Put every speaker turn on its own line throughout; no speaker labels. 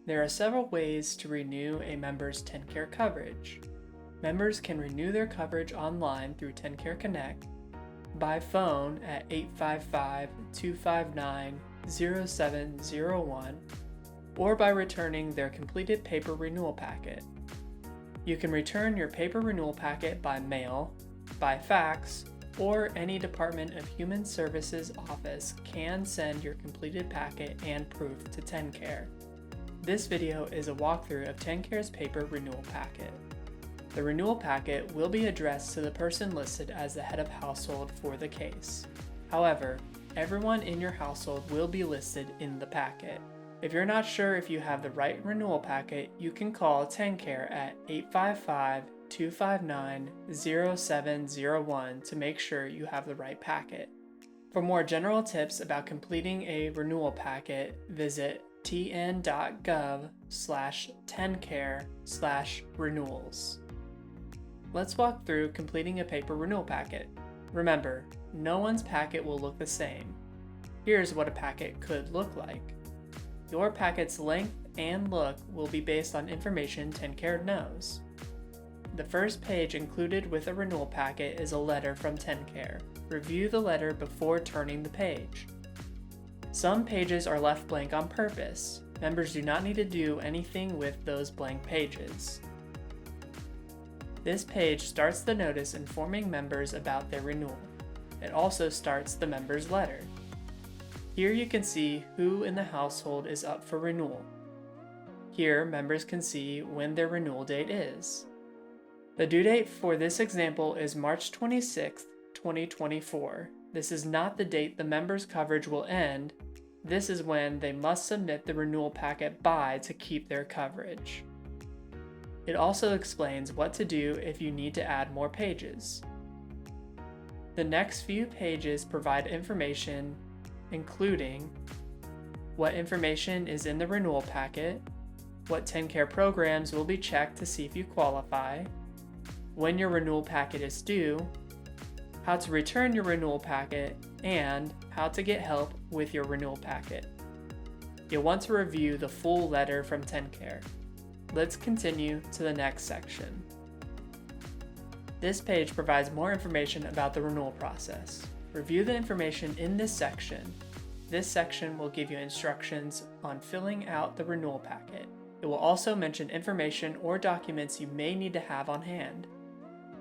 There are several ways to renew a member's TennCare coverage. Members can renew their coverage online through TennCare Connect, by phone at 855-259-0701, or by returning their completed paper renewal packet. You can return your paper renewal packet by mail, by fax, or any Department of Human Services office can send your completed packet and proof to TennCare. This video is a walkthrough of TennCare's paper renewal packet. The renewal packet will be addressed to the person listed as the head of household for the case. However, everyone in your household will be listed in the packet. If you're not sure if you have the right renewal packet, you can call TennCare at 855-259-0701 to make sure you have the right packet. For more general tips about completing a renewal packet, visit tn.gov/TennCare/renewals. Let's walk through completing a paper renewal packet. Remember, no one's packet will look the same. Here's what a packet could look like. Your packet's length and look will be based on information TennCare knows. The first page included with a renewal packet is a letter from TennCare. Review the letter before turning the page. Some pages are left blank on purpose. Members do not need to do anything with those blank pages. This page starts the notice informing members about their renewal. It also starts the member's letter. Here you can see who in the household is up for renewal. Here, members can see when their renewal date is. The due date for this example is March 26, 2024. This is not the date the member's coverage will end. This is when they must submit the renewal packet by to keep their coverage. It also explains what to do if you need to add more pages. The next few pages provide information including what information is in the renewal packet, what TennCare programs will be checked to see if you qualify, when your renewal packet is due, how to return your renewal packet, and how to get help with your renewal packet. You'll want to review the full letter from TennCare. Let's continue to the next section. This page provides more information about the renewal process. Review the information in this section. This section will give you instructions on filling out the renewal packet. It will also mention information or documents you may need to have on hand.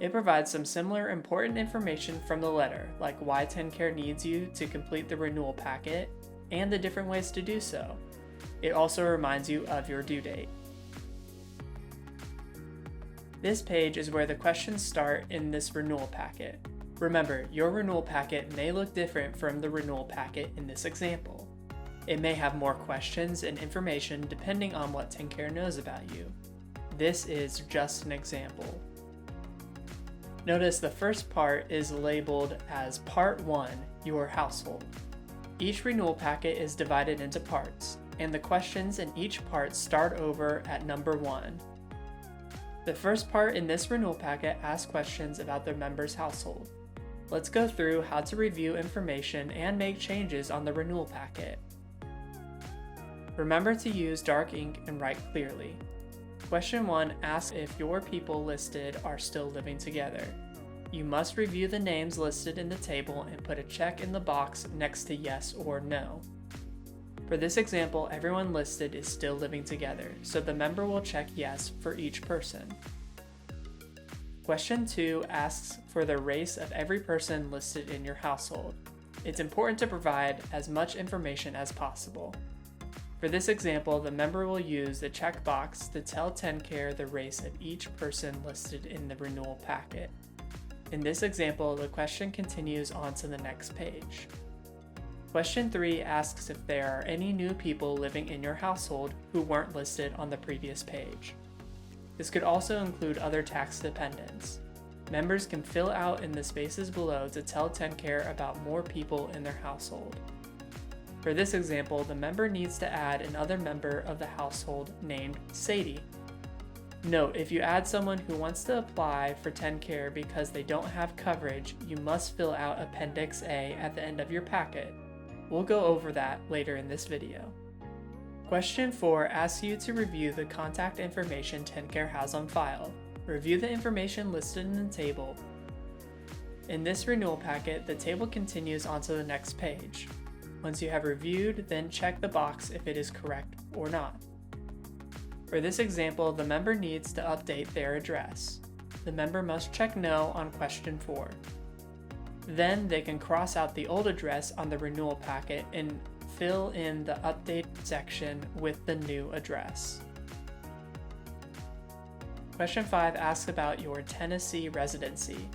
It provides some similar important information from the letter, like why TennCare needs you to complete the renewal packet and the different ways to do so. It also reminds you of your due date. This page is where the questions start in this renewal packet. Remember, your renewal packet may look different from the renewal packet in this example. It may have more questions and information depending on what TennCare knows about you. This is just an example. Notice the first part is labeled as Part 1, Your Household. Each renewal packet is divided into parts, and the questions in each part start over at number 1. The first part in this renewal packet asks questions about the member's household. Let's go through how to review information and make changes on the renewal packet. Remember to use dark ink and write clearly. Question 1 asks if your people listed are still living together. You must review the names listed in the table and put a check in the box next to yes or no. For this example, everyone listed is still living together, so the member will check yes for each person. Question 2 asks for the race of every person listed in your household. It's important to provide as much information as possible. For this example, the member will use the checkbox to tell TennCare the race of each person listed in the renewal packet. In this example, the question continues on to the next page. Question 3 asks if there are any new people living in your household who weren't listed on the previous page. This could also include other tax dependents. Members can fill out in the spaces below to tell TennCare about more people in their household. For this example, the member needs to add another member of the household named Sadie. Note, if you add someone who wants to apply for TennCare because they don't have coverage, you must fill out Appendix A at the end of your packet. We'll go over that later in this video. Question 4 asks you to review the contact information TennCare has on file. Review the information listed in the table. In this renewal packet, the table continues onto the next page. Once you have reviewed, then check the box if it is correct or not. For this example, the member needs to update their address. The member must check no on question 4. Then they can cross out the old address on the renewal packet and fill in the update section with the new address. Question 5 asks about your Tennessee residency.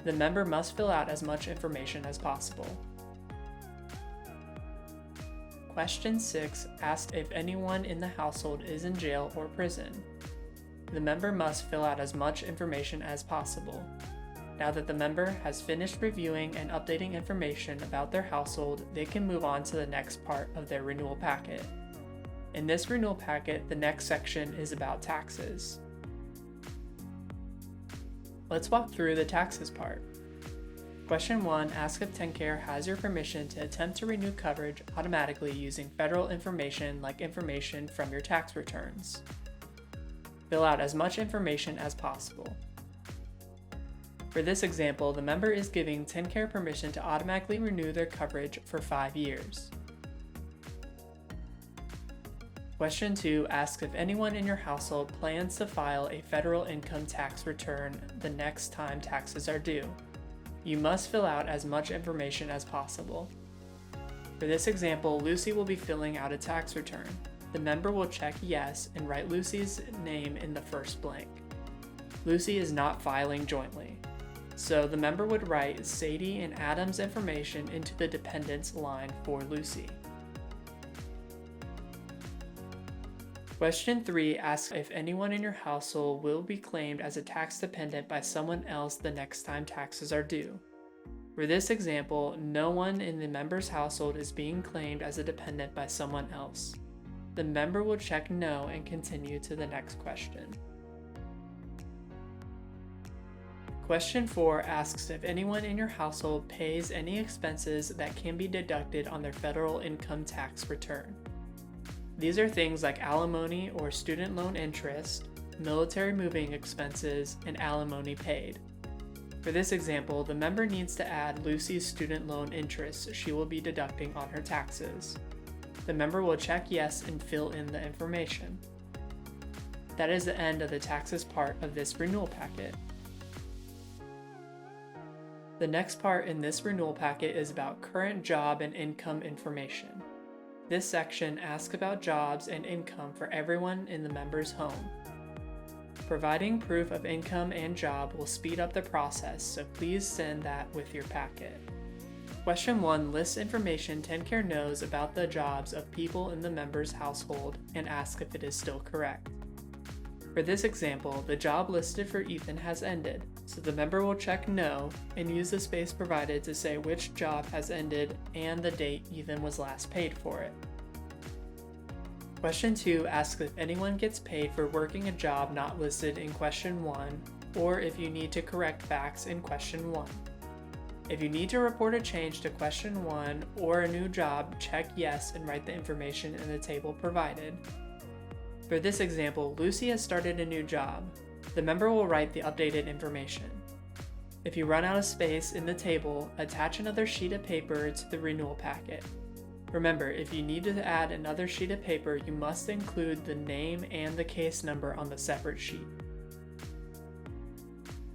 The member must fill out as much information as possible. Question 6 asks if anyone in the household is in jail or prison. The member must fill out as much information as possible. Now that the member has finished reviewing and updating information about their household, they can move on to the next part of their renewal packet. In this renewal packet, the next section is about taxes. Let's walk through the taxes part. Question 1 asks if TennCare has your permission to attempt to renew coverage automatically using federal information like information from your tax returns. Fill out as much information as possible. For this example, the member is giving TennCare permission to automatically renew their coverage for 5 years. Question 2 asks if anyone in your household plans to file a federal income tax return the next time taxes are due. You must fill out as much information as possible. For this example, Lucy will be filling out a tax return. The member will check yes and write Lucy's name in the first blank. Lucy is not filing jointly, so the member would write Sadie and Adam's information into the dependents line for Lucy. Question 3 asks if anyone in your household will be claimed as a tax dependent by someone else the next time taxes are due. For this example, no one in the member's household is being claimed as a dependent by someone else. The member will check no and continue to the next question. Question 4 asks if anyone in your household pays any expenses that can be deducted on their federal income tax return. These are things like alimony or student loan interest, military moving expenses, and alimony paid. For this example, the member needs to add Lucy's student loan interest she will be deducting on her taxes. The member will check yes and fill in the information. That is the end of the taxes part of this renewal packet. The next part in this renewal packet is about current job and income information. This section asks about jobs and income for everyone in the member's home. Providing proof of income and job will speed up the process, so please send that with your packet. Question 1 lists information TennCare knows about the jobs of people in the member's household and asks if it is still correct. For this example, the job listed for Ethan has ended, so the member will check no and use the space provided to say which job has ended and the date Ethan was last paid for it. Question 2 asks if anyone gets paid for working a job not listed in question 1, or if you need to correct facts in question 1. If you need to report a change to question 1 or a new job, check yes and write the information in the table provided. For this example, Lucy has started a new job. The member will write the updated information. If you run out of space in the table, attach another sheet of paper to the renewal packet. Remember, if you need to add another sheet of paper, you must include the name and the case number on the separate sheet.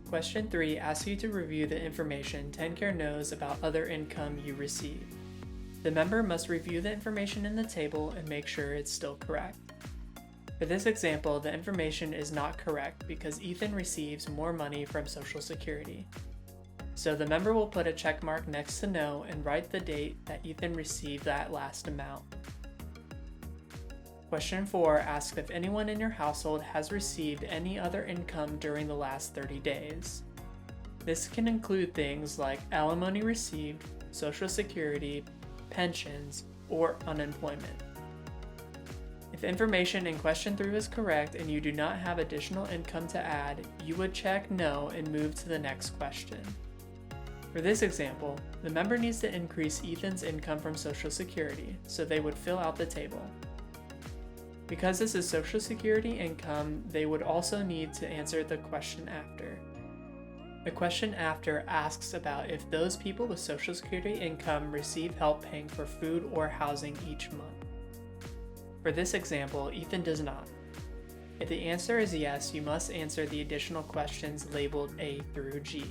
Question 3 asks you to review the information TennCare knows about other income you receive. The member must review the information in the table and make sure it's still correct. For this example, the information is not correct because Ethan receives more money from Social Security. So the member will put a check mark next to no and write the date that Ethan received that last amount. Question 4 asks if anyone in your household has received any other income during the last 30 days. This can include things like alimony received, Social Security, pensions, or unemployment. If information in question 3 is correct and you do not have additional income to add, you would check no and move to the next question. For this example, the member needs to increase Ethan's income from Social Security, so they would fill out the table. Because this is Social Security income, they would also need to answer the question after. The question after asks about if those people with Social Security income receive help paying for food or housing each month. For this example, Ethan does not. If the answer is yes, you must answer the additional questions labeled A through G.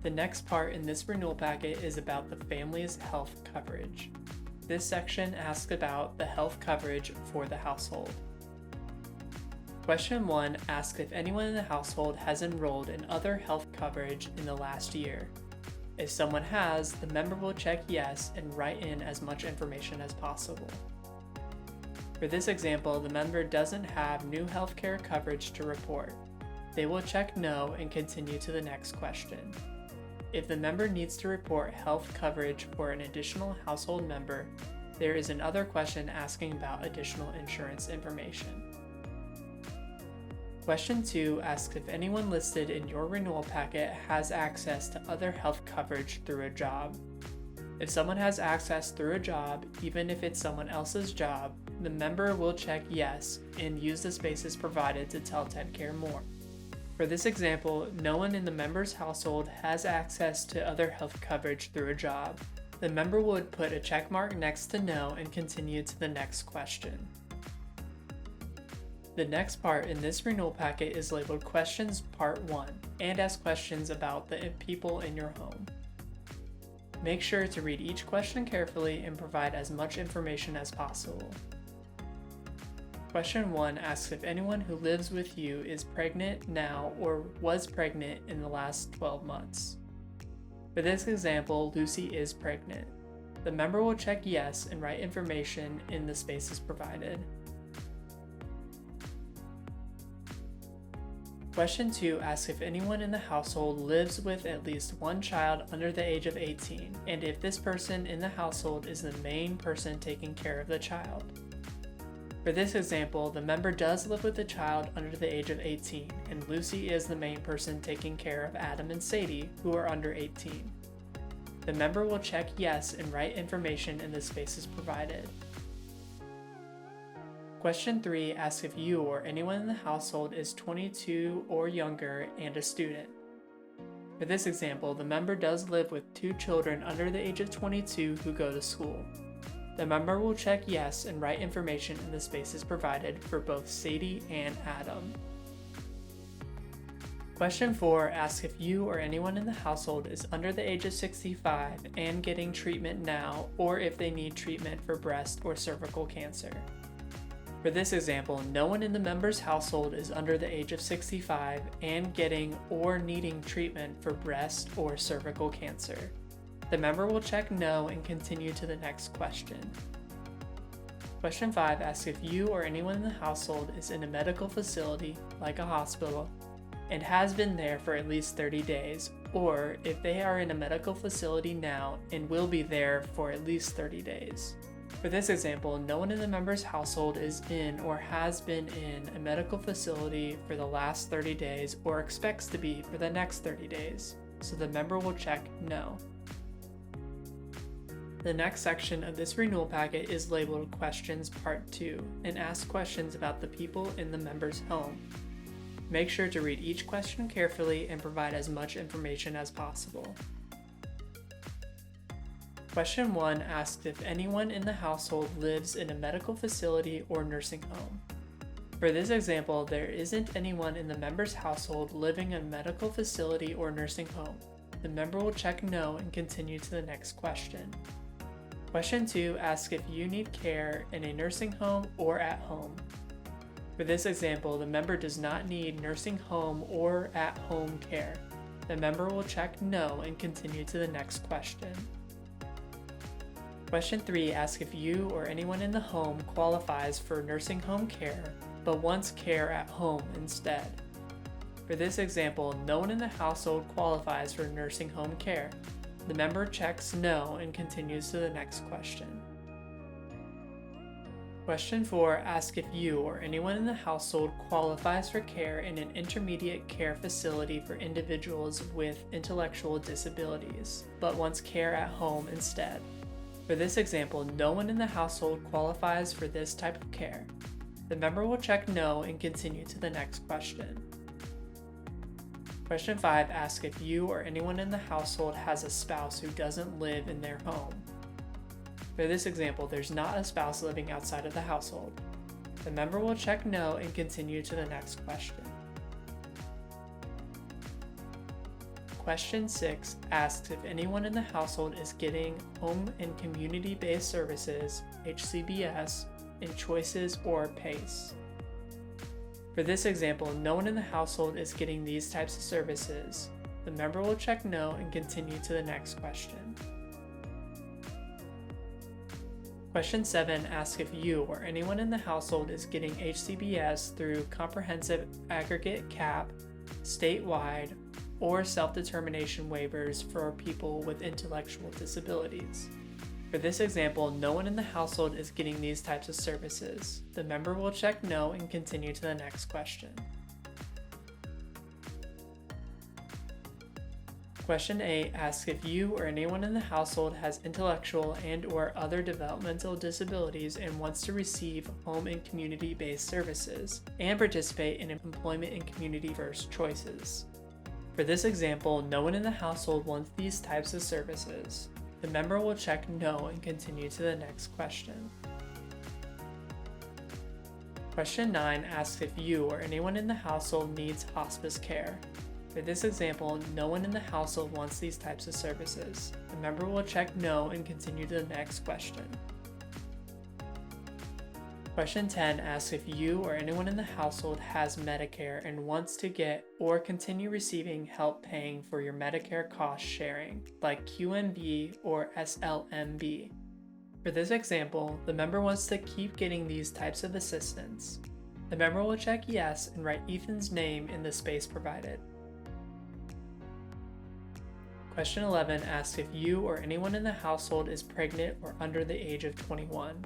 The next part in this renewal packet is about the family's health coverage. This section asks about the health coverage for the household. Question 1 asks if anyone in the household has enrolled in other health coverage in the last year. If someone has, the member will check yes and write in as much information as possible. For this example, the member doesn't have new healthcare coverage to report. They will check no and continue to the next question. If the member needs to report health coverage for an additional household member, there is another question asking about additional insurance information. Question 2 asks if anyone listed in your renewal packet has access to other health coverage through a job. If someone has access through a job, even if it's someone else's job, the member will check yes and use the spaces provided to tell TennCare more. For this example, no one in the member's household has access to other health coverage through a job. The member would put a check mark next to no and continue to the next question. The next part in this renewal packet is labeled Questions Part 1 and asks questions about the people in your home. Make sure to read each question carefully and provide as much information as possible. Question 1 asks if anyone who lives with you is pregnant now or was pregnant in the last 12 months. For this example, Lucy is pregnant. The member will check yes and write information in the spaces provided. Question 2 asks if anyone in the household lives with at least one child under the age of 18, and if this person in the household is the main person taking care of the child. For this example, the member does live with a child under the age of 18, and Lucy is the main person taking care of Adam and Sadie, who are under 18. The member will check yes and write information in the spaces provided. Question 3 asks if you or anyone in the household is 22 or younger and a student. For this example, the member does live with 2 children under the age of 22 who go to school. The member will check yes and write information in the spaces provided for both Sadie and Adam. Question 4 asks if you or anyone in the household is under the age of 65 and getting treatment now, or if they need treatment for breast or cervical cancer. For this example, no one in the member's household is under the age of 65 and getting or needing treatment for breast or cervical cancer. The member will check no and continue to the next question. Question 5 asks if you or anyone in the household is in a medical facility, like a hospital, and has been there for at least 30 days, or if they are in a medical facility now and will be there for at least 30 days. For this example, no one in the member's household is in or has been in a medical facility for the last 30 days or expects to be for the next 30 days, so the member will check no. The next section of this renewal packet is labeled Questions Part 2 and asks questions about the people in the member's home. Make sure to read each question carefully and provide as much information as possible. Question 1 asks if anyone in the household lives in a medical facility or nursing home. For this example, there isn't anyone in the member's household living in a medical facility or nursing home. The member will check no and continue to the next question. Question 2 asks if you need care in a nursing home or at home. For this example, the member does not need nursing home or at home care. The member will check no and continue to the next question. Question 3 asks if you or anyone in the home qualifies for nursing home care, but wants care at home instead. For this example, no one in the household qualifies for nursing home care. The member checks no and continues to the next question. Question 4 asks if you or anyone in the household qualifies for care in an intermediate care facility for individuals with intellectual disabilities, but wants care at home instead. For For this example, no one in the household qualifies for this type of care. The member will check no and continue to the next question. Question 5 asks if you or anyone in the household has a spouse who doesn't live in their home. For this example, there's not a spouse living outside of the household. The member will check no and continue to the next question. Question 6 asks if anyone in the household is getting Home and Community-Based Services, HCBS, in Choices or PACE. For this example, no one in the household is getting these types of services. The member will check no and continue to the next question. Question 7 asks if you or anyone in the household is getting HCBS through Comprehensive Aggregate Cap, statewide, or self-determination waivers for people with intellectual disabilities. For this example, no one in the household is getting these types of services. The member will check no and continue to the next question. Question 8 asks if you or anyone in the household has intellectual and/or other developmental disabilities and wants to receive home and community-based services and participate in employment and community-first choices. For this example, no one in the household wants these types of services. The member will check no and continue to the next question. Question 9 asks if you or anyone in the household needs hospice care. For this example, no one in the household wants these types of services. The member will check no and continue to the next question. Question 10 asks if you or anyone in the household has Medicare and wants to get or continue receiving help paying for your Medicare cost sharing, like QMB or SLMB. For this example, the member wants to keep getting these types of assistance. The member will check yes and write Ethan's name in the space provided. Question 11 asks if you or anyone in the household is pregnant or under the age of 21.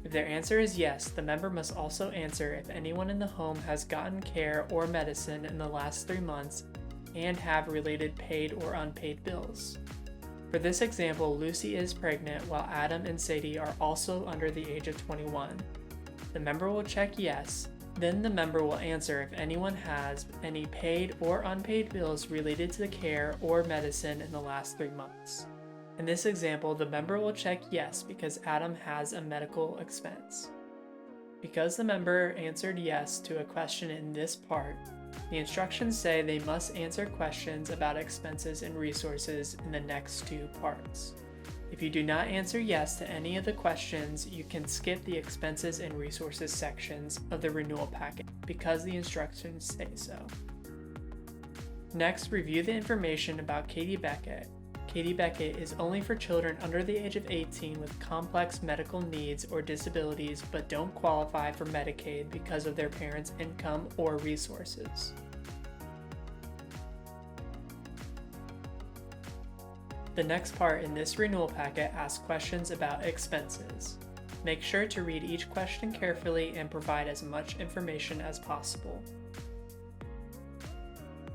If their answer is yes, the member must also answer if anyone in the home has gotten care or medicine in the last 3 months and have related paid or unpaid bills. For this example, Lucy is pregnant while Adam and Sadie are also under the age of 21. The member will check yes, then the member will answer if anyone has any paid or unpaid bills related to the care or medicine in the last 3 months. In this example, the member will check yes because Adam has a medical expense. Because the member answered yes to a question in this part, the instructions say they must answer questions about expenses and resources in the next 2 parts. If you do not answer yes to any of the questions, you can skip the expenses and resources sections of the renewal packet because the instructions say so. Next, review the information about Katie Beckett. Katie Beckett is only for children under the age of 18 with complex medical needs or disabilities but don't qualify for Medicaid because of their parents' income or resources. The next part in this renewal packet asks questions about expenses. Make sure to read each question carefully and provide as much information as possible.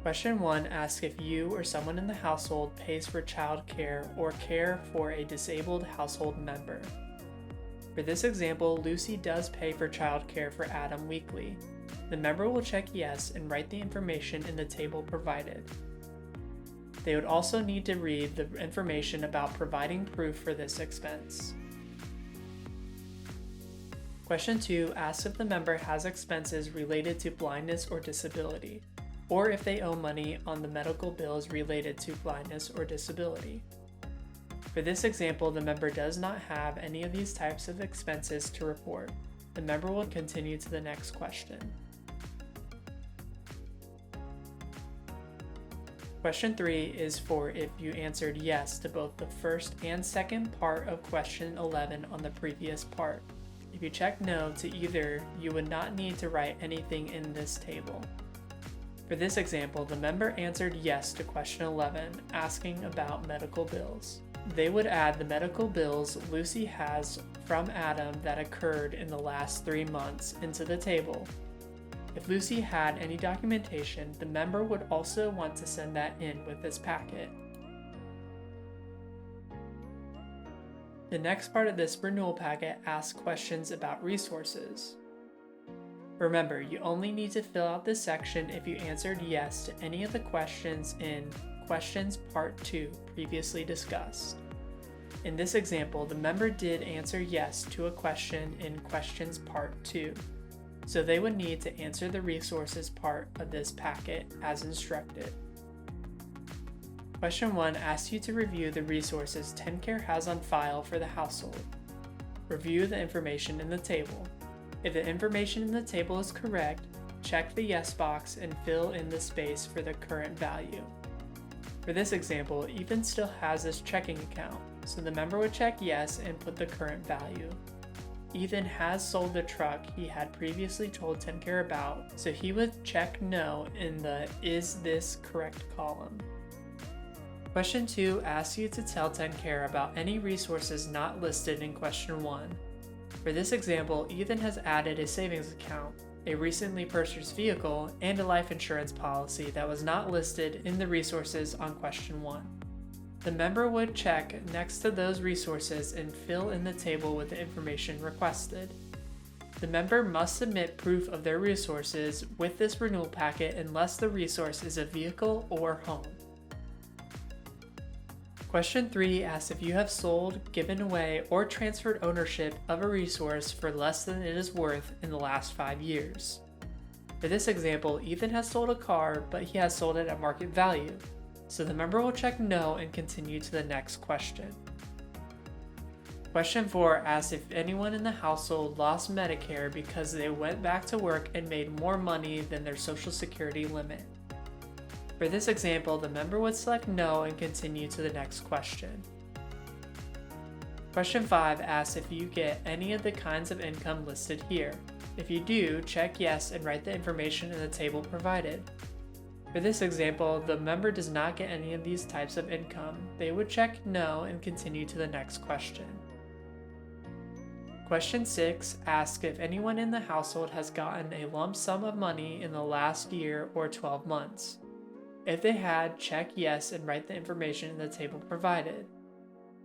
Question 1 asks if you or someone in the household pays for child care or care for a disabled household member. For this example, Lucy does pay for child care for Adam weekly. The member will check yes and write the information in the table provided. They would also need to read the information about providing proof for this expense. Question 2 asks if the member has expenses related to blindness or disability, or if they owe money on the medical bills related to blindness or disability. For this example, the member does not have any of these types of expenses to report. The member will continue to the next question. Question 3 is for if you answered yes to both the first and second part of question 11 on the previous part. If you check no to either, you would not need to write anything in this table. For this example, the member answered yes to question 11, asking about medical bills. They would add the medical bills Lucy has from Adam that occurred in the last 3 months into the table. If Lucy had any documentation, the member would also want to send that in with this packet. The next part of this renewal packet asks questions about resources. Remember, you only need to fill out this section if you answered yes to any of the questions in Questions Part 2 previously discussed. In this example, the member did answer yes to a question in Questions Part 2, so they would need to answer the resources part of this packet as instructed. Question 1 asks you to review the resources TennCare has on file for the household. Review the information in the table. If the information in the table is correct, check the yes box and fill in the space for the current value. For this example, Ethan still has his checking account, so the member would check yes and put the current value. Ethan has sold the truck he had previously told TennCare about, so he would check no in the Is This Correct column. Question 2 asks you to tell TennCare about any resources not listed in question 1. For this example, Ethan has added a savings account, a recently purchased vehicle, and a life insurance policy that was not listed in the resources on question 1. The member would check next to those resources and fill in the table with the information requested. The member must submit proof of their resources with this renewal packet unless the resource is a vehicle or home. Question 3 asks if you have sold, given away, or transferred ownership of a resource for less than it is worth in the last 5 years. For this example, Ethan has sold a car, but he has sold it at market value, so the member will check no and continue to the next question. Question 4 asks if anyone in the household lost Medicare because they went back to work and made more money than their Social Security limit. For this example, the member would select no and continue to the next question. Question 5 asks if you get any of the kinds of income listed here. If you do, check yes and write the information in the table provided. For this example, the member does not get any of these types of income. They would check no and continue to the next question. Question 6 asks if anyone in the household has gotten a lump sum of money in the last year or 12 months. If they had, check yes and write the information in the table provided.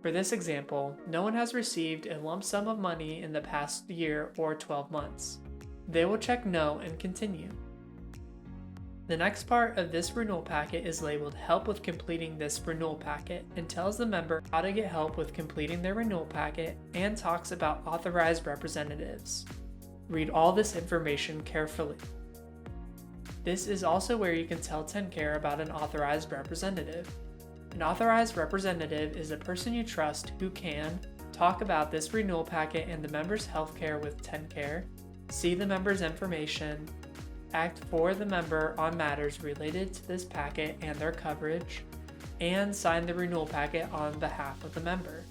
For this example, no one has received a lump sum of money in the past year or 12 months. They will check no and continue. The next part of this renewal packet is labeled Help with completing this renewal packet and tells the member how to get help with completing their renewal packet and talks about authorized representatives. Read all this information carefully. This is also where you can tell TennCare about an authorized representative. An authorized representative is a person you trust who can talk about this renewal packet and the member's healthcare with TennCare, see the member's information, act for the member on matters related to this packet and their coverage, and sign the renewal packet on behalf of the member.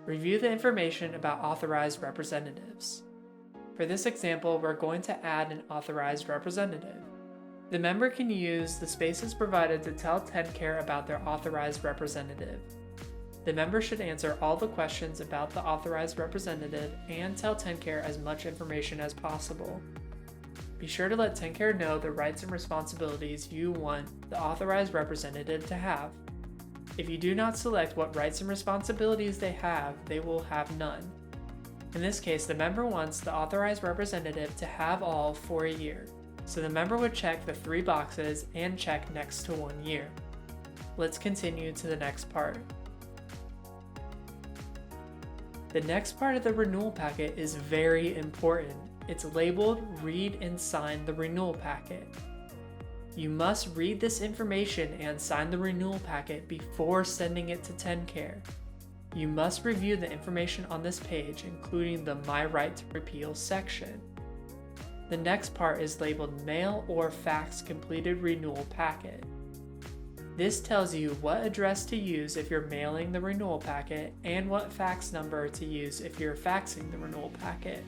Review the information about authorized representatives. For this example, we're going to add an authorized representative. The member can use the spaces provided to tell TennCare about their authorized representative. The member should answer all the questions about the authorized representative and tell TennCare as much information as possible. Be sure to let TennCare know the rights and responsibilities you want the authorized representative to have. If you do not select what rights and responsibilities they will have none. In this case, the member wants the authorized representative to have all for a year, so the member would check the 3 boxes and check next to 1 year. Let's continue to the next part. The next part of the renewal packet is very important. It's labeled Read and Sign the Renewal Packet. You must read this information and sign the renewal packet before sending it to TennCare. You must review the information on this page, including the My Right to Repeal section. The next part is labeled Mail or Fax Completed Renewal Packet. This tells you what address to use if you're mailing the renewal packet and what fax number to use if you're faxing the renewal packet.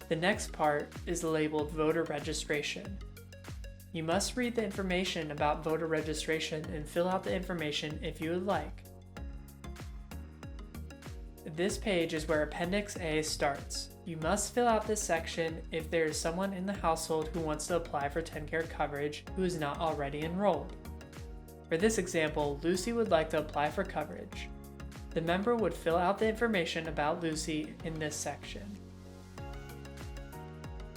The next part is labeled Voter Registration. You must read the information about voter registration and fill out the information if you would like. This page is where Appendix A starts. You must fill out this section if there is someone in the household who wants to apply for TennCare coverage who is not already enrolled. For this example, Lucy would like to apply for coverage. The member would fill out the information about Lucy in this section.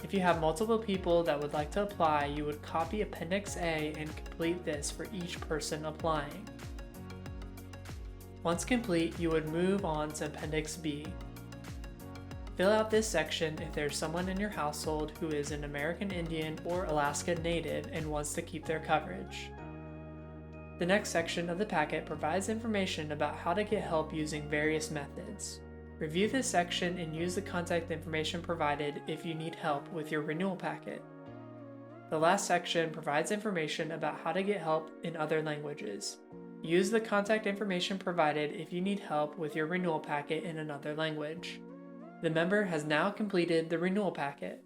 If you have multiple people that would like to apply, you would copy Appendix A and complete this for each person applying. Once complete, you would move on to Appendix B. Fill out this section if there's someone in your household who is an American Indian or Alaska Native and wants to keep their coverage. The next section of the packet provides information about how to get help using various methods. Review this section and use the contact information provided if you need help with your renewal packet. The last section provides information about how to get help in other languages. Use the contact information provided if you need help with your renewal packet in another language. The member has now completed the renewal packet.